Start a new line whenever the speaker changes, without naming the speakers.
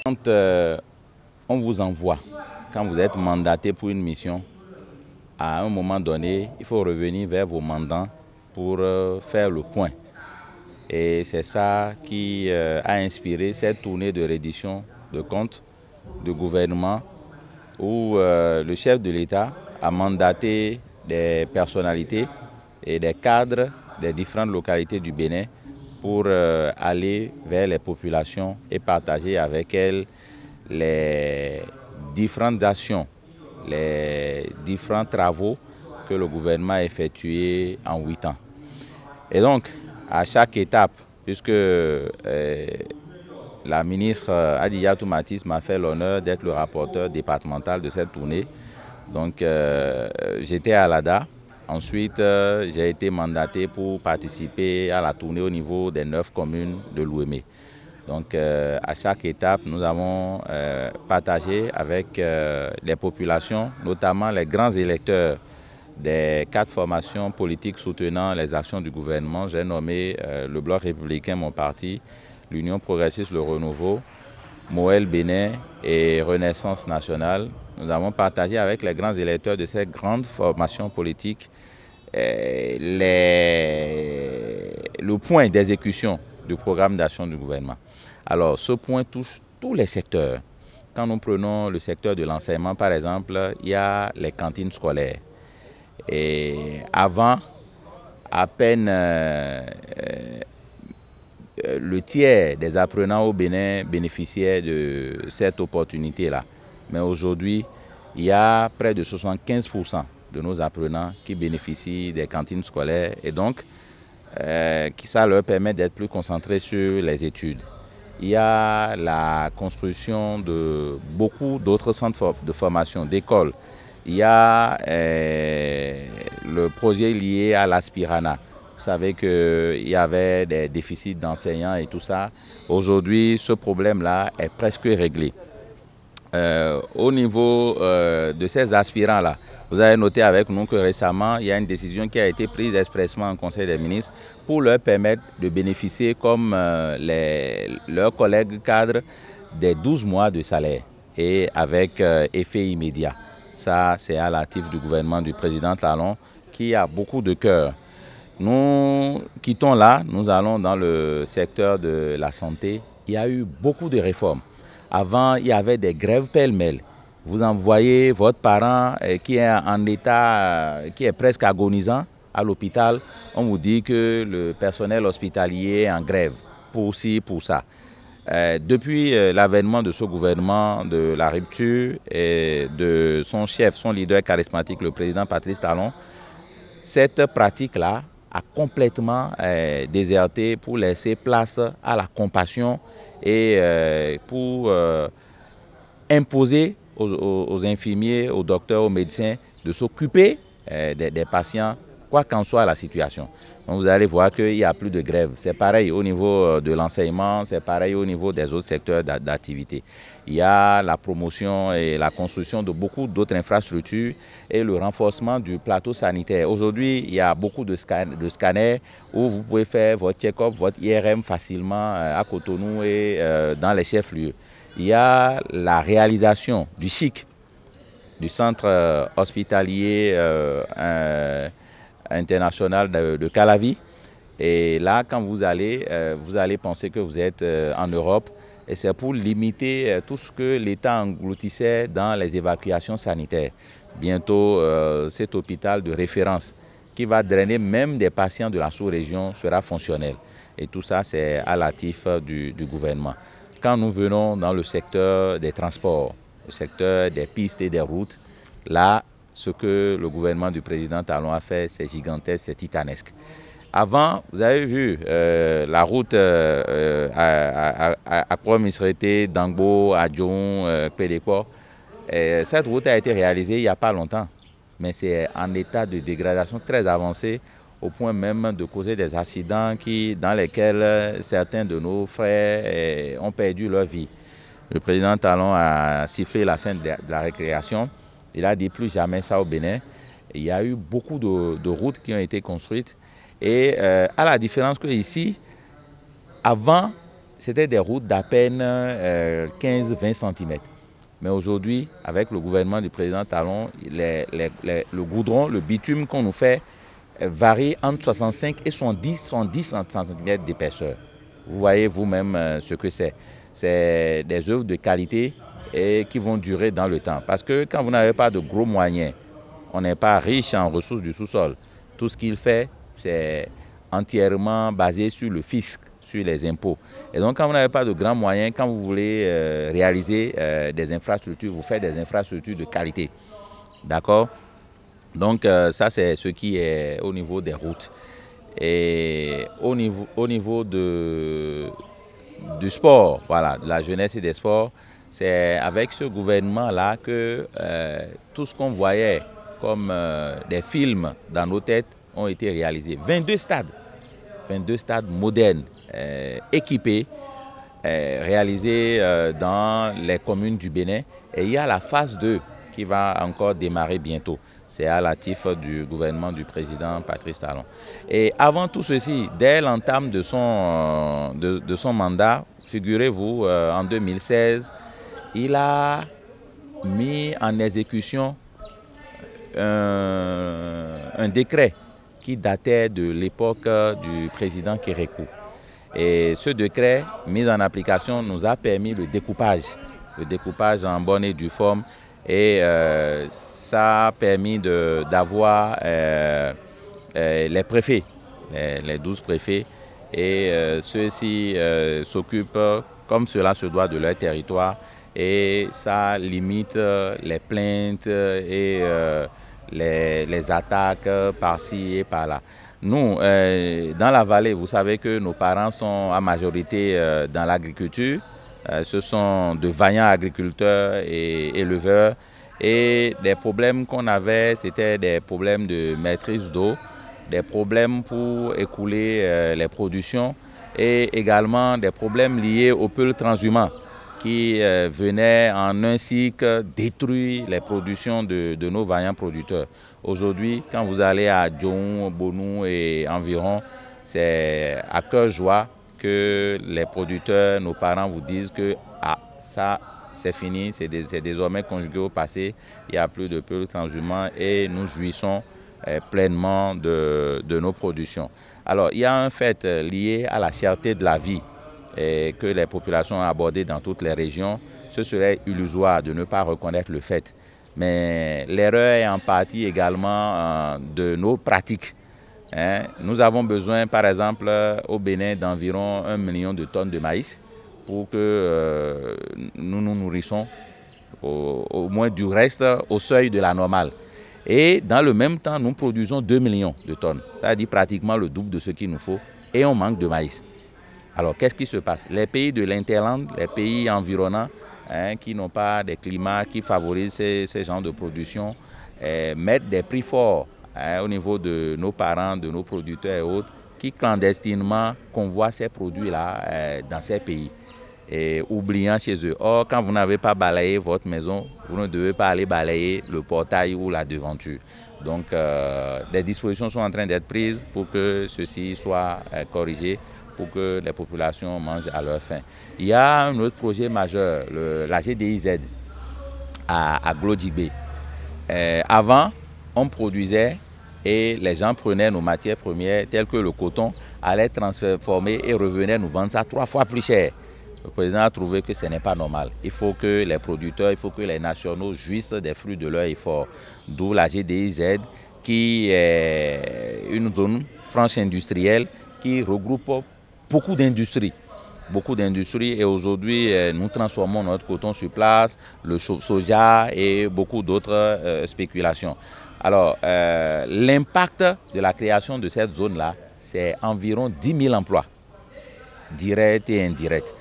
Quand on vous envoie, quand vous êtes mandaté pour une mission, à un moment donné, il faut revenir vers vos mandants pour faire le point. Et c'est ça qui a inspiré cette tournée de reddition de comptes du gouvernement où le chef de l'État a mandaté des personnalités et des cadres des différentes localités du Bénin pour aller vers les populations et partager avec elles les différentes actions, les différents travaux que le gouvernement a effectués en 8 ans. Et donc, à chaque étape, puisque la ministre Adiyatou Matisse m'a fait l'honneur d'être le rapporteur départemental de cette tournée. Donc, j'étais à l'ADA. Ensuite, j'ai été mandaté pour participer à la tournée au niveau des 9 communes de l'Ouémé. Donc, à chaque étape, nous avons partagé avec les populations, notamment les grands électeurs des 4 formations politiques soutenant les actions du gouvernement. J'ai nommé le Bloc républicain, mon parti, l'Union progressiste, le Renouveau, Moël Bénin et Renaissance nationale. Nous avons partagé avec les grands électeurs de ces grandes formations politiques le point d'exécution du programme d'action du gouvernement. Alors, ce point touche tous les secteurs. Quand nous prenons le secteur de l'enseignement, par exemple, il y a les cantines scolaires. Et avant, à peine le tiers des apprenants au Bénin bénéficiaient de cette opportunité-là. Mais aujourd'hui, il y a près de 75% de nos apprenants qui bénéficient des cantines scolaires et donc ça leur permet d'être plus concentrés sur les études. Il y a la construction de beaucoup d'autres centres de formation, d'écoles. Il y a le projet lié à l'Aspirana. Vous savez qu'il y avait des déficits d'enseignants et tout ça. Aujourd'hui, ce problème-là est presque réglé. Au niveau de ces aspirants-là, vous avez noté avec nous que récemment, il y a une décision qui a été prise expressément en Conseil des ministres pour leur permettre de bénéficier, comme leurs collègues cadres, des 12 mois de salaire et avec effet immédiat. Ça, c'est à l'actif du gouvernement du président Talon qui a beaucoup de cœur. Nous quittons là, nous allons dans le secteur de la santé. Il y a eu beaucoup de réformes. Avant, il y avait des grèves pêle-mêle. Vous envoyez votre parent qui est en état, qui est presque agonisant à l'hôpital. On vous dit que le personnel hospitalier est en grève pour ci, pour ça. Depuis l'avènement de ce gouvernement, de la rupture et de son chef, son leader charismatique, le président Patrice Talon, cette pratique-là a complètement déserté pour laisser place à la compassion et pour imposer aux infirmiers, aux docteurs, aux médecins de s'occuper des patients, quoi qu'en soit la situation. Donc vous allez voir qu'il n'y a plus de grève. C'est pareil au niveau de l'enseignement, c'est pareil au niveau des autres secteurs d'activité. Il y a la promotion et la construction de beaucoup d'autres infrastructures et le renforcement du plateau sanitaire. Aujourd'hui, il y a beaucoup de scanners où vous pouvez faire votre check-up, votre IRM facilement à Cotonou et dans les chefs-lieux. Il y a la réalisation du CHIC, du centre hospitalier international de Calavi. Et là, quand vous allez penser que vous êtes en Europe. Et c'est pour limiter tout ce que l'État engloutissait dans les évacuations sanitaires. Bientôt, cet hôpital de référence qui va drainer même des patients de la sous-région sera fonctionnel. Et tout ça, c'est à l'actif du gouvernement. Quand nous venons dans le secteur des transports, le secteur des pistes et des routes, là, ce que le gouvernement du président Talon a fait, c'est gigantesque, c'est titanesque. Avant, vous avez vu la route à Croix-Misreté, Dangbo, Adjon, Pédécor. Cette route a été réalisée il n'y a pas longtemps, mais c'est en état de dégradation très avancé, au point même de causer des accidents dans lesquels certains de nos frères ont perdu leur vie. Le président Talon a sifflé la fin de la récréation. Il a dit plus jamais ça au Bénin. Il y a eu beaucoup de routes qui ont été construites. Et à la différence que ici, avant, c'était des routes d'à peine 15-20 cm. Mais aujourd'hui, avec le gouvernement du président Talon, le goudron, le bitume qu'on nous fait varie entre 65 et 70 cm d'épaisseur. Vous voyez vous-même ce que c'est. C'est des œuvres de qualité et qui vont durer dans le temps. Parce que quand vous n'avez pas de gros moyens, on n'est pas riche en ressources du sous-sol. Tout ce qu'il fait, c'est entièrement basé sur le fisc, sur les impôts. Et donc, quand vous n'avez pas de grands moyens, quand vous voulez réaliser des infrastructures, vous faites des infrastructures de qualité. D'accord? Donc, ça, c'est ce qui est au niveau des routes. Et au niveau du sport, voilà, de la jeunesse et des sports, c'est avec ce gouvernement-là que tout ce qu'on voyait comme des films dans nos têtes ont été réalisés. 22 stades modernes, équipés, réalisés dans les communes du Bénin. Et il y a la phase 2 qui va encore démarrer bientôt. C'est à l'actif du gouvernement du président Patrice Talon. Et avant tout ceci, dès l'entame de son mandat, figurez-vous, en 2016, il a mis en exécution un décret qui datait de l'époque du président Kérékou. Et ce décret, mis en application, nous a permis le découpage en bonne et due forme. Et ça a permis d'avoir les préfets, les 12 préfets. Et ceux-ci s'occupent comme cela se doit de leur territoire. Et ça limite les plaintes et les attaques par-ci et par-là. Nous, dans la vallée, vous savez que nos parents sont à majorité dans l'agriculture. Ce sont de vaillants agriculteurs et éleveurs. Et des problèmes qu'on avait, c'était des problèmes de maîtrise d'eau, des problèmes pour écouler les productions et également des problèmes liés aux peuls transhumants qui venaient en un cycle détruire les productions de nos vaillants producteurs. Aujourd'hui, quand vous allez à Djoun, Bonou et environ, c'est à cœur joie que les producteurs, nos parents vous disent que ça c'est fini, c'est désormais conjugué au passé, il n'y a plus de peuls transhumants et nous jouissons pleinement de nos productions. Alors il y a un fait lié à la cherté de la vie que les populations ont abordé dans toutes les régions. Ce serait illusoire de ne pas reconnaître le fait. Mais l'erreur est en partie également de nos pratiques. Nous avons besoin, par exemple, au Bénin, d'environ 1 million de tonnes de maïs pour que nous nous nourrissons au moins du reste au seuil de la normale. Et dans le même temps, nous produisons 2 millions de tonnes. C'est-à-dire pratiquement le double de ce qu'il nous faut et on manque de maïs. Alors, qu'est-ce qui se passe? Les pays de l'Interland, les pays environnants, qui n'ont pas des climats qui favorisent ces genres de production, mettent des prix forts au niveau de nos parents, de nos producteurs et autres, qui clandestinement convoient ces produits-là dans ces pays, et oubliant chez eux. Or, quand vous n'avez pas balayé votre maison, vous ne devez pas aller balayer le portail ou la devanture. Donc, des dispositions sont en train d'être prises pour que ceci soit corrigé, pour que les populations mangent à leur faim. Il y a un autre projet majeur, la GDIZ à Glodjibé. Avant, on produisait et les gens prenaient nos matières premières telles que le coton, allaient transformer et revenaient nous vendre ça 3 fois plus cher. Le président a trouvé que ce n'est pas normal. Il faut que les producteurs, il faut que les nationaux jouissent des fruits de leur effort. D'où la GDIZ qui est une zone franche industrielle qui regroupe beaucoup d'industries. Et aujourd'hui, nous transformons notre coton sur place, le soja et beaucoup d'autres spéculations. Alors, l'impact de la création de cette zone-là, c'est environ 10 000 emplois, directs et indirects.